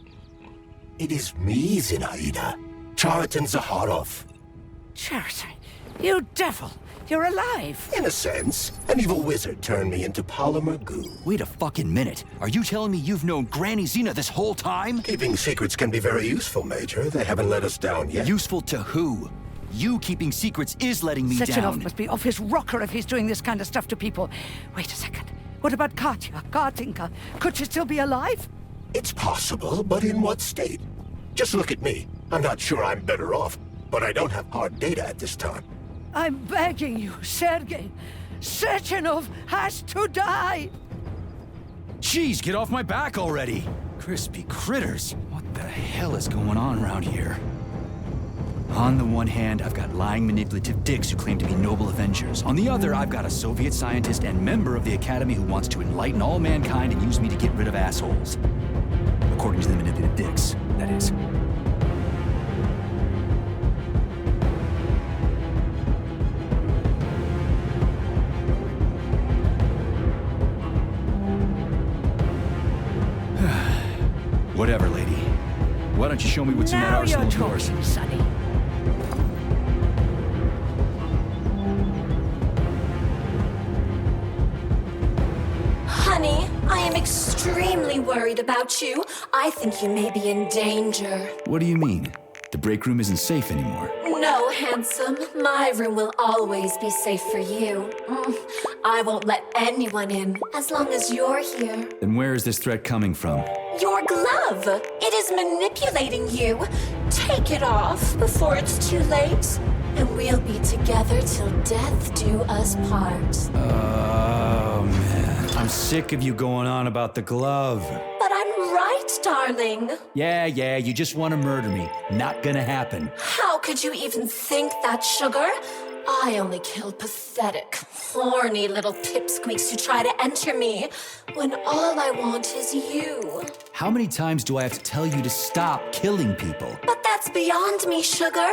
Speaker 2: It is me, Zinaida. Chariton Zaharov.
Speaker 9: Chariton, you devil! You're alive!
Speaker 2: In a sense, an evil wizard turned me into polymer goo.
Speaker 3: Wait a fucking minute. Are you telling me you've known Granny Zena this whole time?
Speaker 2: Keeping secrets can be very useful, Major. They haven't let us down yet.
Speaker 3: Useful to who? You keeping secrets is letting me
Speaker 9: Sechenov
Speaker 3: down.
Speaker 9: must be off his rocker if he's doing this kind of stuff to people. Wait a second. What about Katya, Katinka? Could she still be alive?
Speaker 2: It's possible, but in what state? Just look at me. I'm not sure I'm better off, but I don't have hard data at this time.
Speaker 9: I'm begging you, Sergei. Sechenov has to die!
Speaker 3: Jeez, get off my back already! Crispy critters. What the hell is going on around here? On the one hand, I've got lying, manipulative dicks who claim to be noble avengers. On the other, I've got a Soviet scientist and member of the Academy who wants to enlighten all mankind and use me to get rid of assholes. According to the manipulative dicks, that is. Whatever, lady. Why don't you show me what's in that arsenal of yours?
Speaker 9: Now you're talking, Sonny.
Speaker 5: Honey, I am extremely worried about you. I think you may be in danger.
Speaker 3: What do you mean? The break room isn't safe anymore.
Speaker 5: No, handsome. My room will always be safe for you. I won't let anyone in as long as you're here.
Speaker 3: Then where is this threat coming from?
Speaker 5: Your glove! It is manipulating you. Take it off before it's too late, and we'll be together till death do us part.
Speaker 3: Oh, man. I'm sick of you going on about the glove.
Speaker 5: But I'm right, darling.
Speaker 3: Yeah, you just want to murder me. Not gonna happen.
Speaker 5: How could you even think that, sugar? I only kill pathetic, horny little pipsqueaks who try to enter me, when all I want is you.
Speaker 3: How many times do I have to tell you to stop killing people?
Speaker 5: But that's beyond me, sugar.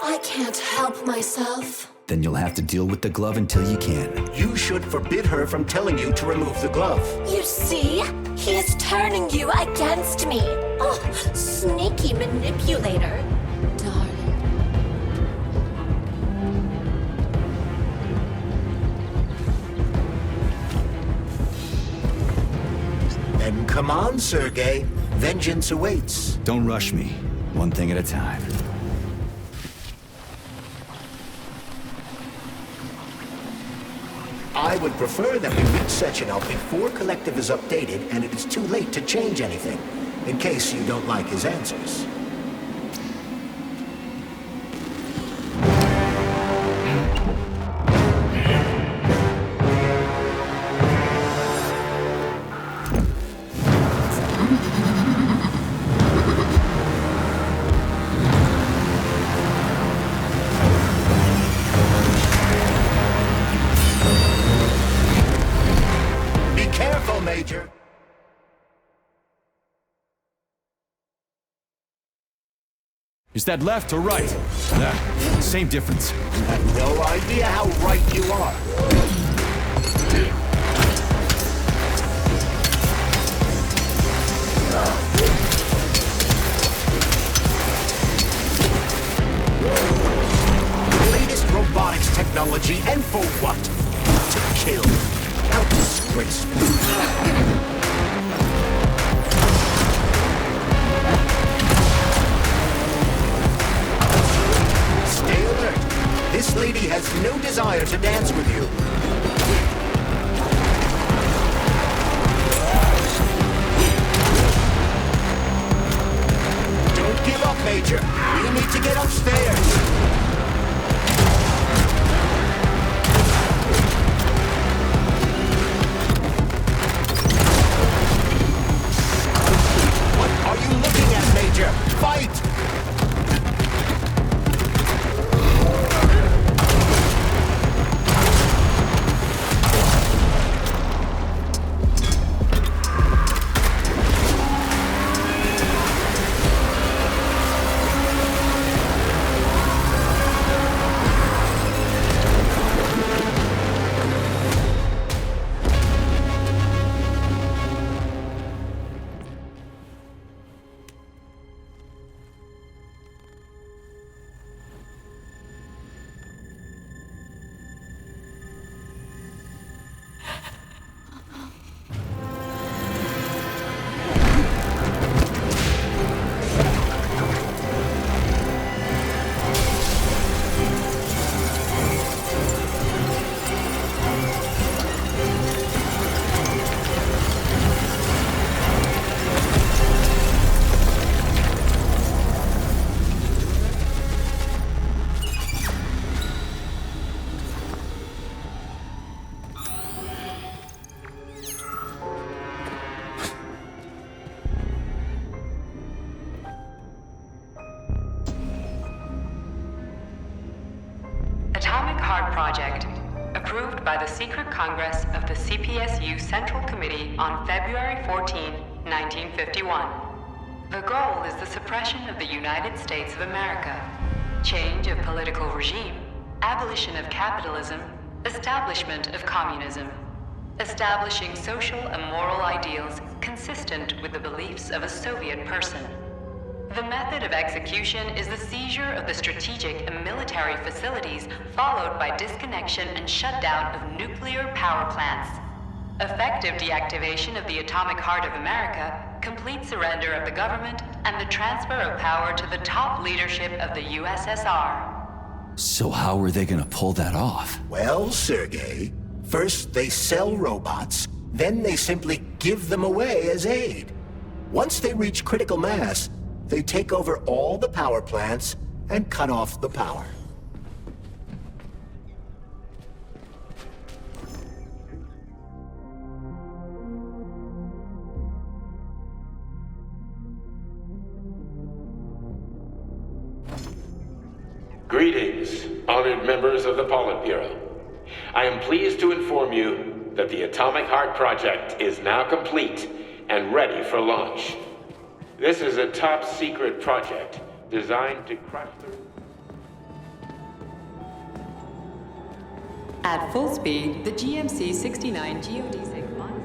Speaker 5: I can't help myself.
Speaker 3: Then you'll have to deal with the glove until you can.
Speaker 2: You should forbid her from telling you to remove the glove.
Speaker 5: You see? He is turning you against me. Oh, sneaky manipulator. Darling.
Speaker 2: Then come on, Sergei. Vengeance awaits.
Speaker 3: Don't rush me. One thing at a time.
Speaker 2: I would prefer that we reach Sechenov before Collective is updated and it is too late to change anything, in case you don't like his answers. Major.
Speaker 3: Is that left or right? Same difference.
Speaker 2: You have no idea how right you are. Latest robotics technology, and for what? To kill. How disgraceful. Stay alert. This lady has no desire to dance with you. Don't give up, Major. We need to get upstairs. Fight!
Speaker 7: Project, approved by the Secret Congress of the CPSU Central Committee on February 14, 1951. The goal is the suppression of the United States of America, change of political regime, abolition of capitalism, establishment of communism, establishing social and moral ideals consistent with the beliefs of a Soviet person. The method of execution is the seizure of the strategic and military facilities, followed by disconnection and shutdown of nuclear power plants. Effective deactivation of the atomic heart of America, complete surrender of the government, and the transfer of power to the top leadership of the USSR.
Speaker 3: So how are they gonna pull that off?
Speaker 2: Well, Sergei, first they sell robots, then they simply give them away as aid. Once they reach critical mass, they take over all the power plants and cut off the power.
Speaker 4: Greetings, honored members of the Politburo. I am pleased to inform you that the Atomic Heart Project is now complete and ready for launch. This is a top-secret project designed to crush the...
Speaker 7: At full speed, the GMC-69 geodesic monocycle.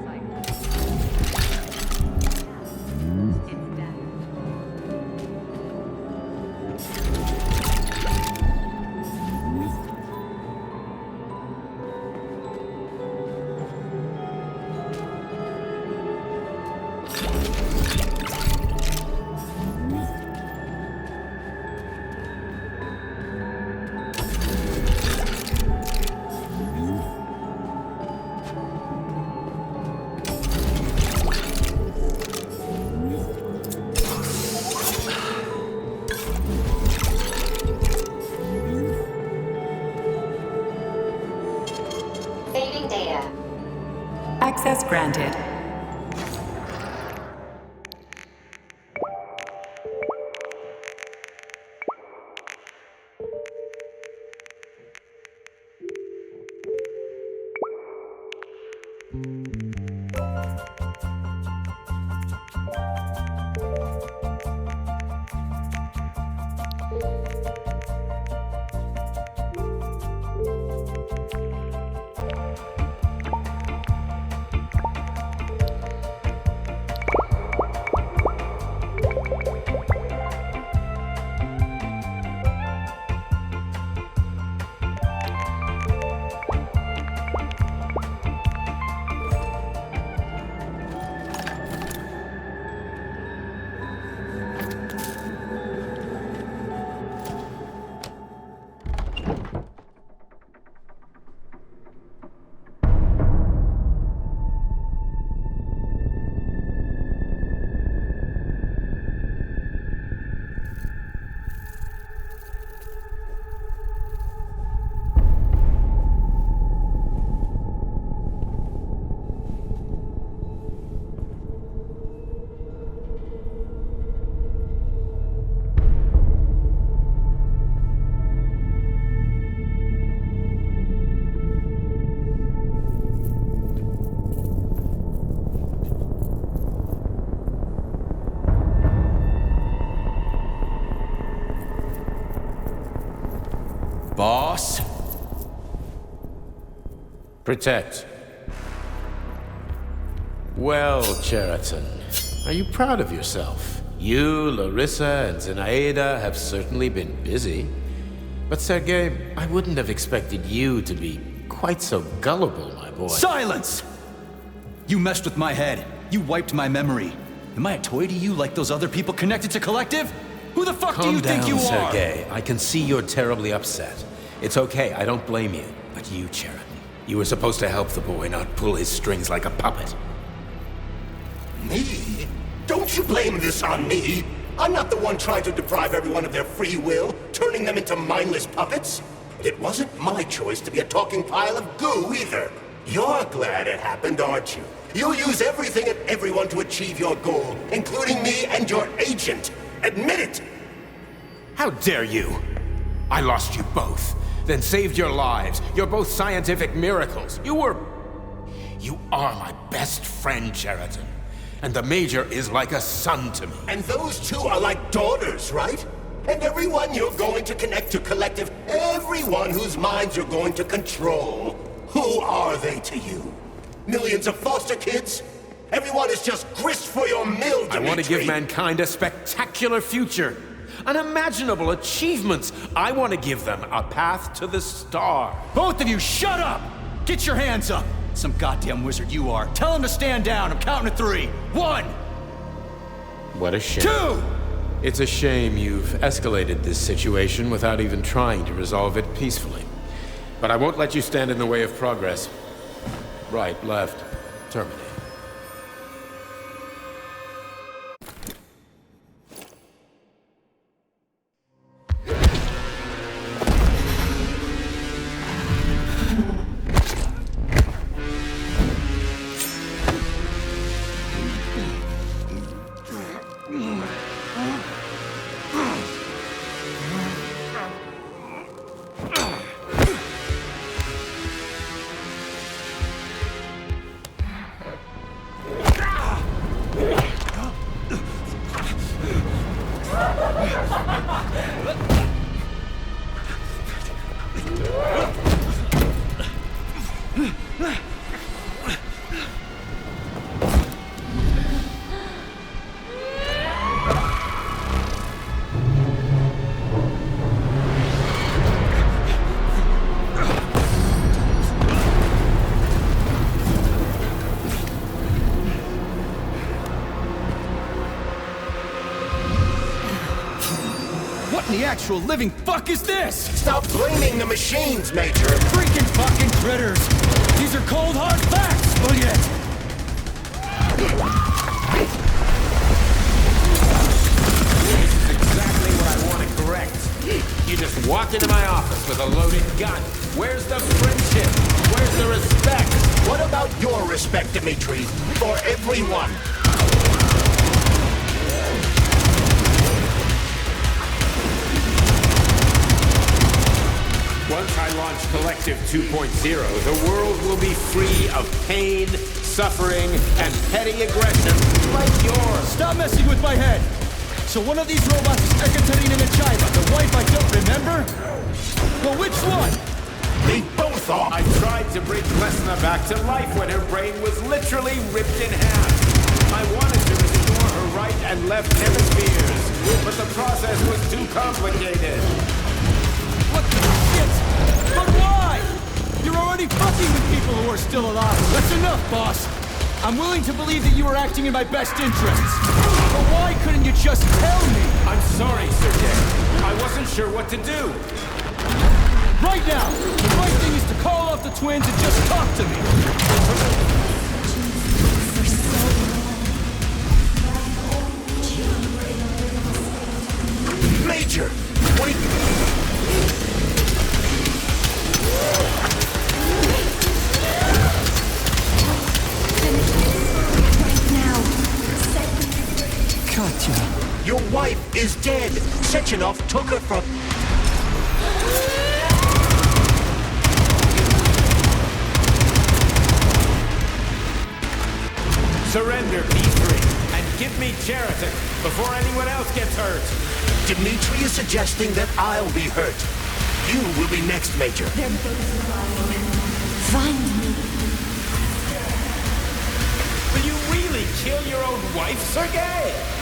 Speaker 7: Access granted.
Speaker 3: Boss?
Speaker 4: Protect. Well, Cheriton, are you proud of yourself? You, Larissa, and Zenaida have certainly been busy. But Sergei, I wouldn't have expected you to be quite so gullible, my boy.
Speaker 3: Silence! You messed with my head. You wiped my memory. Am I a toy to you like those other people connected to Collective? Who the fuck do you think you are?
Speaker 4: Calm down, Sergei. I can see you're terribly upset. It's okay, I don't blame you. But you, Cheriton, you were supposed to help the boy, not pull his strings like a puppet.
Speaker 2: Me? Don't you blame this on me? I'm not the one trying to deprive everyone of their free will, turning them into mindless puppets. It wasn't my choice to be a talking pile of goo, either. You're glad it happened, aren't you? You'll use everything and everyone to achieve your goal, including me and your agent. Admit it!
Speaker 4: How dare you! I lost you both. then saved your lives. You're both scientific miracles. You are my best friend, Cheriton. And the Major is like a son to me.
Speaker 2: And those two are like daughters, right? And everyone you're going to connect to Collective, everyone whose minds you're going to control, who are they to you? Millions of foster kids? Everyone is just grist for your mill, Dimitri.
Speaker 4: I want to give mankind a spectacular future. Unimaginable achievements. I want to give them a path to the star.
Speaker 3: Both of you, shut up! Get your hands up! Some goddamn wizard you are. Tell him to stand down. I'm counting to 3. 1!
Speaker 4: What a shame.
Speaker 3: 2!
Speaker 4: It's a shame you've escalated this situation without even trying to resolve it peacefully. But I won't let you stand in the way of progress. Right, left, terminate.
Speaker 3: The actual living fuck is this?
Speaker 2: Stop blaming the machines, Major.
Speaker 3: Freaking fucking critters! These are cold hard facts, will ya?
Speaker 4: This is exactly what I want to correct. You just walked into my office with a loaded gun. Where's the friendship? Where's the respect?
Speaker 2: What about your respect, Dimitri? For everyone?
Speaker 4: Once I launch Collective 2.0, the world will be free of pain, suffering, and petty aggression like yours.
Speaker 3: Stop messing with my head! So one of these robots is Ekaterina Nechaeva, the wife I don't remember? Well, which one?
Speaker 2: They both are!
Speaker 4: I tried to bring Lesna back to life when her brain was literally ripped in half. I wanted to restore her right and left hemispheres, but the process was too complicated.
Speaker 3: What the shit? But why? You're already fucking with people who are still alive. That's enough, boss. I'm willing to believe that you were acting in my best interests. But why couldn't you just tell me?
Speaker 4: I'm sorry, Sergei. I wasn't sure what to do.
Speaker 3: Right now, the right thing is to call off the twins and just talk to me.
Speaker 2: Major! Wait!
Speaker 3: Katya.
Speaker 2: Your wife is dead! Sechenov took her from...
Speaker 4: Surrender, P3, and give me Cheriton before anyone else gets hurt.
Speaker 2: Dimitri is suggesting that I'll be hurt. You will be next, Major.
Speaker 5: They're both alive. Find me.
Speaker 4: Will you really kill your own wife, Sergei?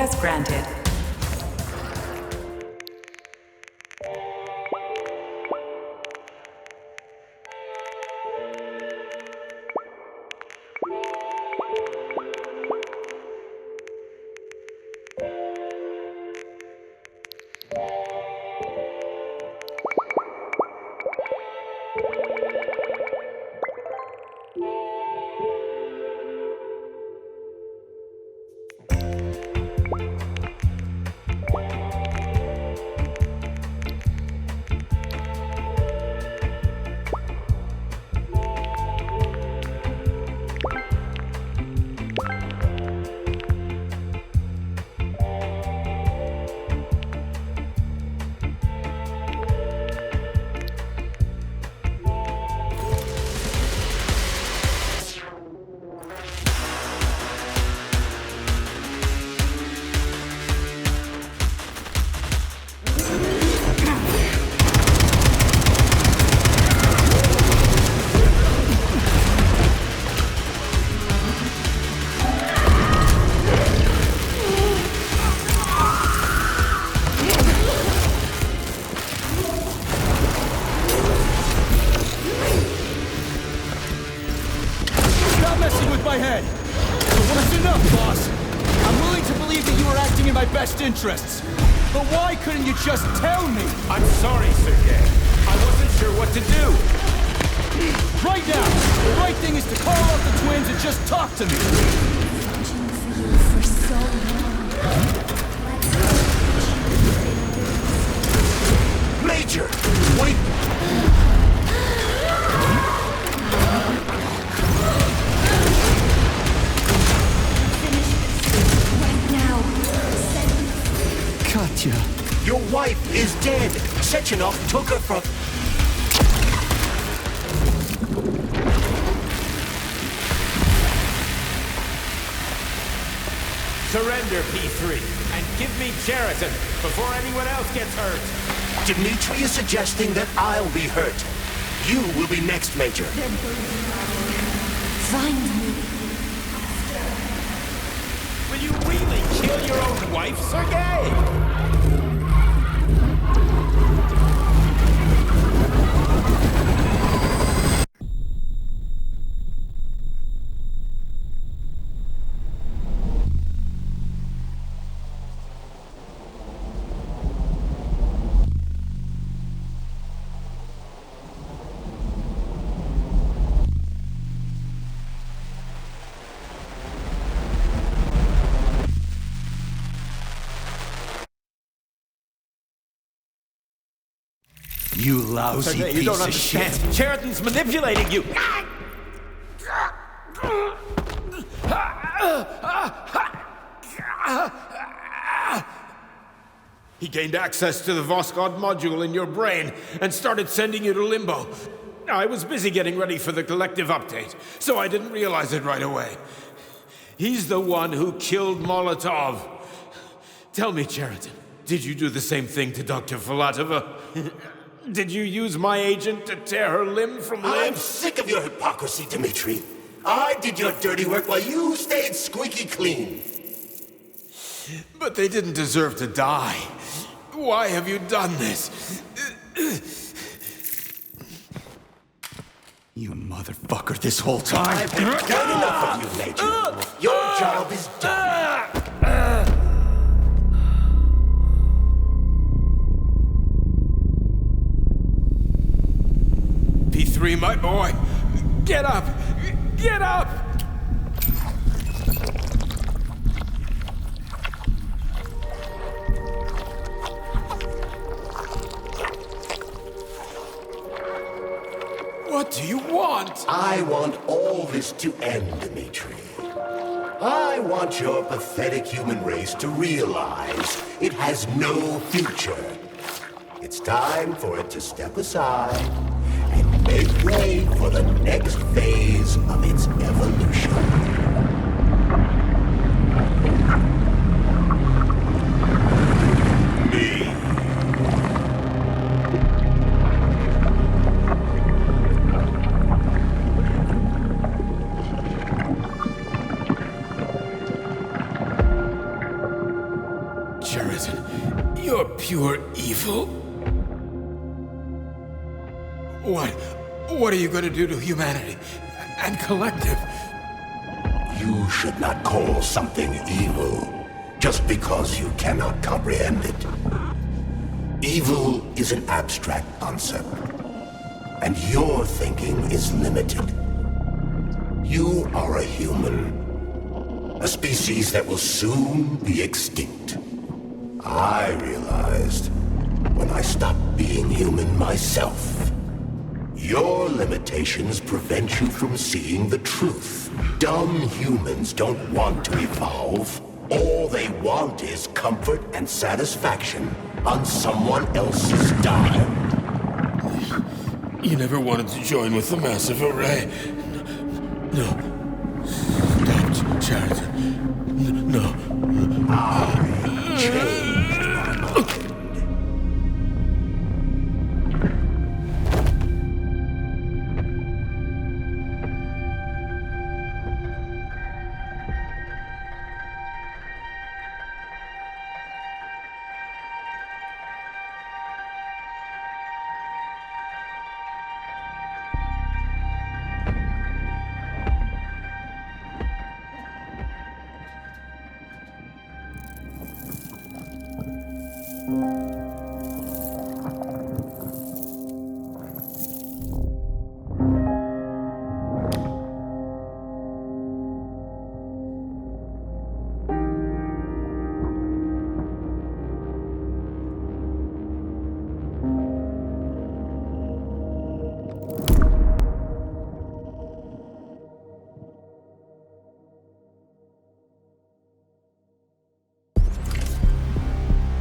Speaker 6: Access granted.
Speaker 3: Interests. But why couldn't you just tell me?
Speaker 4: I'm sorry, Sergei. I wasn't sure what to do.
Speaker 3: Right now, the right thing is to call up the twins and just talk to me.
Speaker 5: Searching for you for so long.
Speaker 2: Major! Wait!
Speaker 3: Katya.
Speaker 2: Your wife is dead. Sechenov took her from...
Speaker 4: Surrender, P3, and give me Cheriton before anyone else gets hurt.
Speaker 2: Dmitri is suggesting that I'll be hurt. You will be next, Major.
Speaker 5: Find me.
Speaker 4: Will you really kill your own wife, Sergei?
Speaker 3: You lousy
Speaker 4: Sergei,
Speaker 3: piece
Speaker 4: you don't
Speaker 3: of shit.
Speaker 4: understand. Cheriton's manipulating you. He gained access to the Voskhod module in your brain and started sending you to limbo. I was busy getting ready for the collective update, so I didn't realize it right away. He's the one who killed Molotov. Tell me, Cheriton, did you do the same thing to Dr. Filatova? Did you use my agent to tear her limb from limb?
Speaker 2: I'm sick of your hypocrisy, Dmitri. I did your dirty work while you stayed squeaky clean.
Speaker 4: But they didn't deserve to die. Why have you done this?
Speaker 3: You motherfucker this whole time.
Speaker 2: I've had done enough of you, Major. Your job is done.
Speaker 4: P3, my boy. Get up! Get up! What do you want?
Speaker 2: I want all this to end, Dmitri. I want your pathetic human race to realize it has no future. It's time for it to step aside and make way for the next phase of its evolution.
Speaker 4: Sheridan, you're pure evil. What are you going to do to humanity and collective?
Speaker 2: You should not call something evil just because you cannot comprehend it. Evil is an abstract concept, and your thinking is limited. You are a human, a species that will soon be extinct. I realized when I stopped being human myself. Your limitations prevent you from seeing the truth. Dumb humans don't want to evolve. All they want is comfort and satisfaction on someone else's dime.
Speaker 4: You never wanted to join with the massive array. No. Stop, Sheridan. No.
Speaker 2: I changed my mind.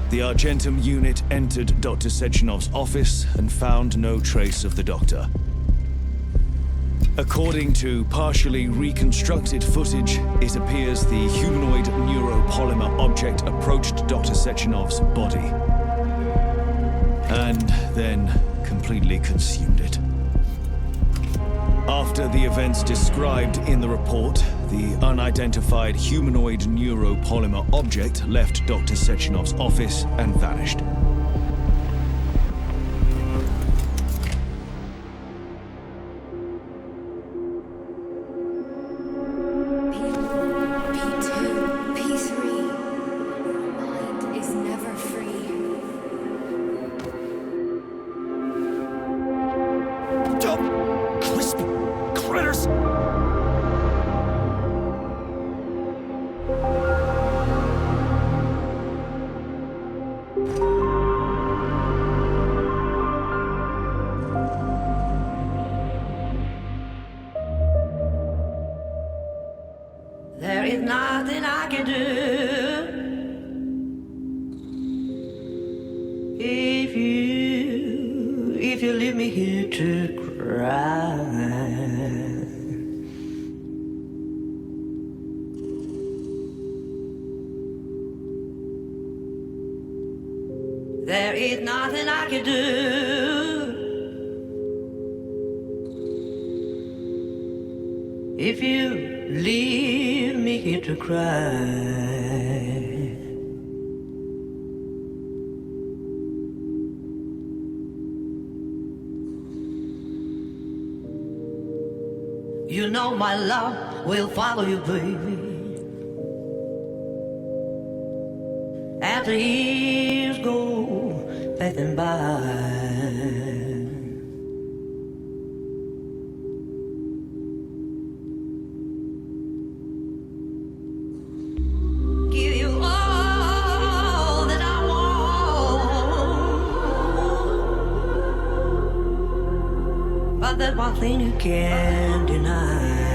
Speaker 3: The Argentum unit entered Dr. Sechenov's office and found no trace of the doctor. According to partially reconstructed footage, it appears the humanoid neuropolymer object approached Dr. Sechenov's body and then completely consumed it. After the events described in the report, the unidentified humanoid neuropolymer object left Dr. Sechenov's office and vanished.
Speaker 5: P2, P3. Mind is never free.
Speaker 3: Dumb, crispy critters!
Speaker 9: There is nothing I can do if you leave me here to cry. There is nothing I can do if you leave me here to cry. You know my love will follow you, baby. After years go passing by. There's one thing you can't deny.